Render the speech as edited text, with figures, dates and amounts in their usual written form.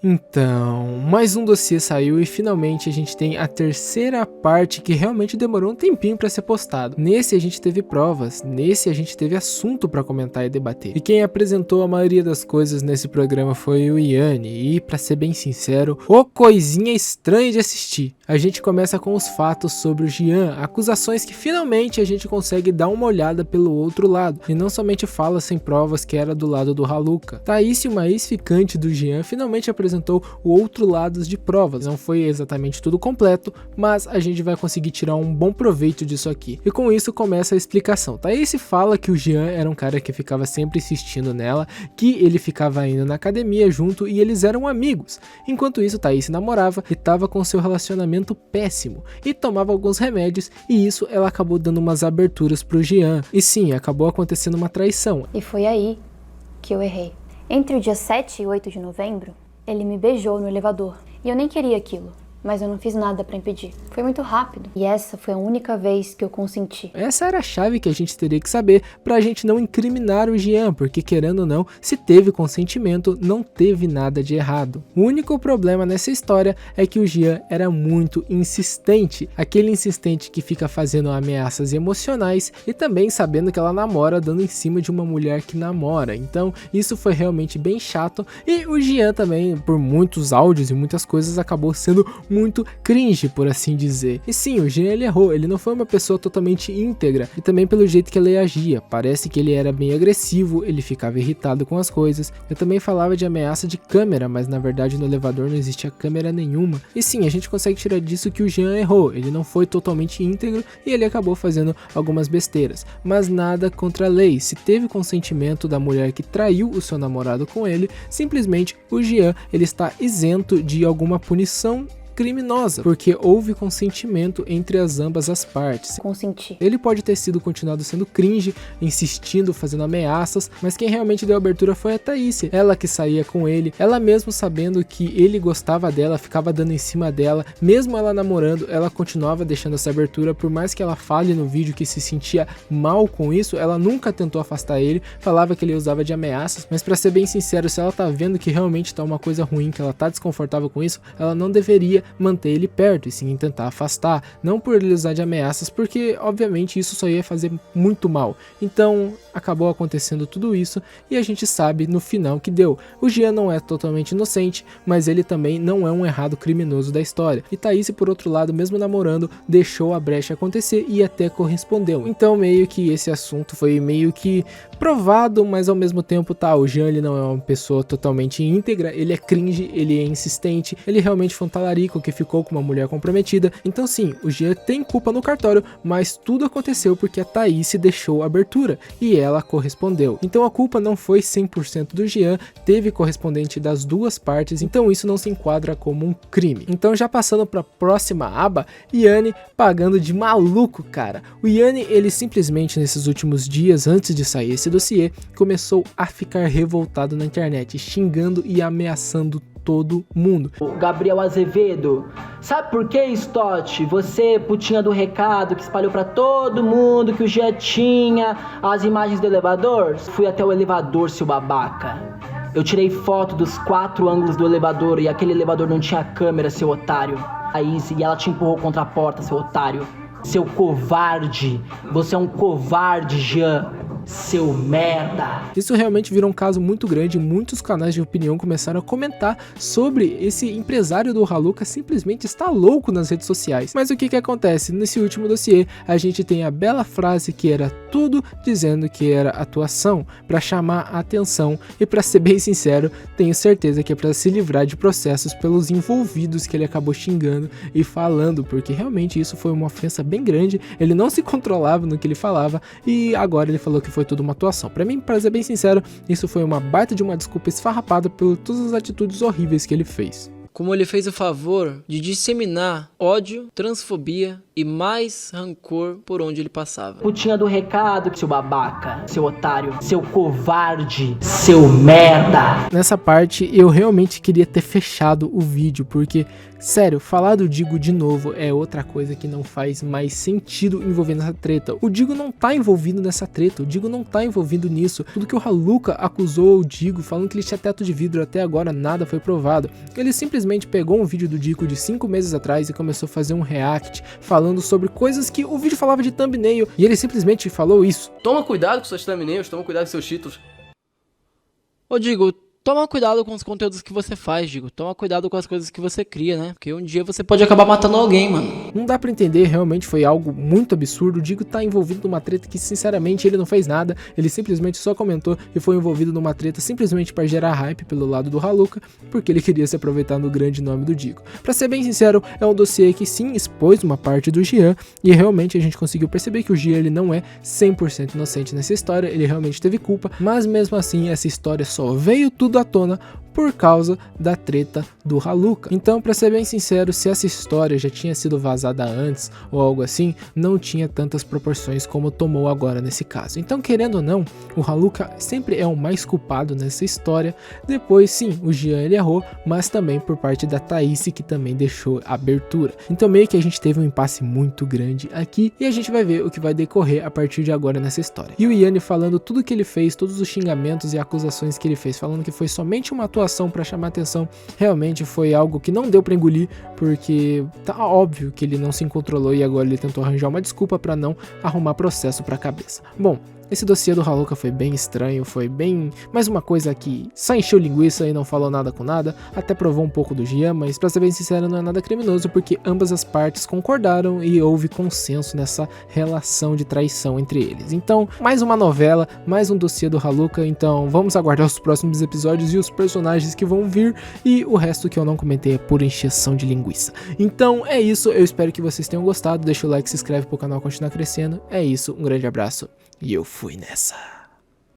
Então, mais um dossiê saiu e finalmente a gente tem a terceira parte que realmente demorou um tempinho pra ser postado. Nesse a gente teve provas, nesse a gente teve assunto pra comentar e debater. E quem apresentou a maioria das coisas nesse programa foi o Yanni, e pra ser bem sincero, ô coisinha estranha de assistir. A gente começa com os fatos sobre o Jean, acusações que finalmente a gente consegue dar uma olhada pelo outro lado, e não somente fala sem provas que era do lado do Haluka. Thaís, uma ex-ficante do Jean, finalmente apresentou o outro lado de provas. Não foi exatamente tudo completo, mas a gente vai conseguir tirar um bom proveito disso aqui. E com isso começa a explicação. Thaís fala que o Jean era um cara que ficava sempre insistindo nela, que ele ficava indo na academia junto e eles eram amigos. Enquanto isso, Thaís namorava e estava com seu relacionamento péssimo e tomava alguns remédios, e isso ela acabou dando umas aberturas pro Jean. E sim, acabou acontecendo uma traição. E foi aí que eu errei. Entre o dia 7 e 8 de novembro, ele me beijou no elevador. E eu nem queria aquilo, mas eu não fiz nada pra impedir. Foi muito rápido. E essa foi a única vez que eu consenti. Essa era a chave que a gente teria que saber pra gente não incriminar o Jean, porque querendo ou não, se teve consentimento, não teve nada de errado. O único problema nessa história é que o Jean era muito insistente. Aquele insistente que fica fazendo ameaças emocionais e também sabendo que ela namora, dando em cima de uma mulher que namora. Então isso foi realmente bem chato, e o Jean também, por muitos áudios e muitas coisas, acabou sendo muito cringe, por assim dizer. E sim, o Jean ele errou, ele não foi uma pessoa totalmente íntegra, e também pelo jeito que ele agia, parece que ele era bem agressivo, ele ficava irritado com as coisas. Eu também falava de ameaça de câmera, mas na verdade no elevador não existia câmera nenhuma. E sim, a gente consegue tirar disso que o Jean errou, ele não foi totalmente íntegro e ele acabou fazendo algumas besteiras, mas nada contra a lei. Se teve consentimento da mulher que traiu o seu namorado com ele, simplesmente o Jean ele está isento de alguma punição criminosa, porque houve consentimento entre ambas as partes. Consenti. Ele pode ter sido continuado sendo cringe, insistindo, fazendo ameaças, mas quem realmente deu abertura foi a Thaís. Ela que saía com ele, ela mesmo sabendo que ele gostava dela, ficava dando em cima dela, mesmo ela namorando, ela continuava deixando essa abertura, por mais que ela fale no vídeo que se sentia mal com isso, ela nunca tentou afastar ele, falava que ele usava de ameaças, mas pra ser bem sincero, se ela tá vendo que realmente tá uma coisa ruim, que ela tá desconfortável com isso, ela não deveria manter ele perto, e sim tentar afastar, não por ele usar de ameaças, porque obviamente isso só ia fazer muito mal. Então acabou acontecendo tudo isso, e a gente sabe no final que deu. O Jean não é totalmente inocente, mas ele também não é um errado criminoso da história. E Thaís, por outro lado, mesmo namorando, deixou a brecha acontecer e até correspondeu. Então meio que esse assunto foi meio que provado, mas ao mesmo tempo tá, o Jean ele não é uma pessoa totalmente íntegra, ele é cringe, ele é insistente, ele realmente foi um talarico que ficou com uma mulher comprometida. Então sim, o Jean tem culpa no cartório, mas tudo aconteceu porque a Thaís deixou a abertura e ela correspondeu. Então a culpa não foi 100% do Jean, teve correspondente das duas partes, então isso não se enquadra como um crime. Então já passando para a próxima aba, Yanni pagando de maluco, cara. O Yanni ele simplesmente nesses últimos dias antes de sair esse dossiê, começou a ficar revoltado na internet, xingando e ameaçando todo mundo. Gabriel Azevedo, sabe por que, Stott? Você, putinha do recado, que espalhou pra todo mundo que o Jean tinha as imagens do elevador? Fui até o elevador, seu babaca. Eu tirei foto dos 4 ângulos do elevador e aquele elevador não tinha câmera, seu otário. E ela te empurrou contra a porta, seu otário. Seu covarde. Você é um covarde, Jean. Seu merda. Isso realmente virou um caso muito grande, muitos canais de opinião começaram a comentar sobre esse empresário do Haluka simplesmente está louco nas redes sociais. Mas o que que acontece? Nesse último dossiê, a gente tem a bela frase que era tudo dizendo que era atuação para chamar a atenção, e para ser bem sincero, tenho certeza que é para se livrar de processos pelos envolvidos que ele acabou xingando e falando, porque realmente isso foi uma ofensa bem grande, ele não se controlava no que ele falava e agora ele falou que foi tudo uma atuação. Pra mim, pra ser bem sincero, isso foi uma baita de uma desculpa esfarrapada por todas as atitudes horríveis que ele fez. como ele fez o favor de disseminar ódio, transfobia e mais rancor por onde ele passava. Putinha do recado, seu babaca, seu otário, seu covarde, seu merda. Nessa parte eu realmente queria ter fechado o vídeo, porque, sério, falar do Digo de novo é outra coisa que não faz mais sentido envolvendo essa treta. O Digo não tá envolvido nessa treta, o Digo não tá envolvido nisso. Tudo que o Haluka acusou o Digo, falando que ele tinha teto de vidro, até agora nada foi provado. Ele simplesmente pegou um vídeo do Digo de 5 meses atrás e começou a fazer um react, falando sobre coisas que o vídeo falava de thumbnail, e ele simplesmente falou isso. Toma cuidado com suas thumbnails, toma cuidado com seus títulos. Ô Digo, toma cuidado com os conteúdos que você faz, Digo. Toma cuidado com as coisas que você cria, né? Porque um dia você pode acabar matando alguém, mano. Não dá pra entender, realmente foi algo muito absurdo. O Digo tá envolvido numa treta que, sinceramente, ele não fez nada. Ele simplesmente só comentou e foi envolvido numa treta simplesmente pra gerar hype pelo lado do Haluka, porque ele queria se aproveitar no grande nome do Digo. Pra ser bem sincero, é um dossiê que sim expôs uma parte do Gian, e realmente a gente conseguiu perceber que o Gian ele não é 100% inocente nessa história, ele realmente teve culpa, mas mesmo assim essa história só veio tudo à tona por causa da treta do Haluka. Então, pra ser bem sincero, se essa história já tinha sido vazada antes ou algo assim, não tinha tantas proporções como tomou agora nesse caso. Então, querendo ou não, o Haluka sempre é o mais culpado nessa história. Depois, sim, o Gian ele errou, mas também por parte da Thaís, que também deixou a abertura. Então, meio que a gente teve um impasse muito grande aqui, e a gente vai ver o que vai decorrer a partir de agora nessa história. E o Yanni falando tudo que ele fez, todos os xingamentos e acusações que ele fez, falando que foi somente uma atuação para chamar atenção, realmente foi algo que não deu para engolir, porque tá óbvio que ele não se controlou e agora ele tentou arranjar uma desculpa para não arrumar processo para a cabeça. Bom, esse dossiê do Haluka foi bem estranho, foi bem... mais uma coisa que só encheu linguiça e não falou nada com nada, até provou um pouco do Gian, mas pra ser bem sincero não é nada criminoso, porque ambas as partes concordaram e houve consenso nessa relação de traição entre eles. Então, mais uma novela, mais um dossiê do Haluka, então vamos aguardar os próximos episódios e os personagens que vão vir, e o resto que eu não comentei é pura encheção de linguiça. Então é isso, eu espero que vocês tenham gostado, deixa o like, se inscreve pro canal continuar crescendo, é isso, um grande abraço. E eu fui nessa.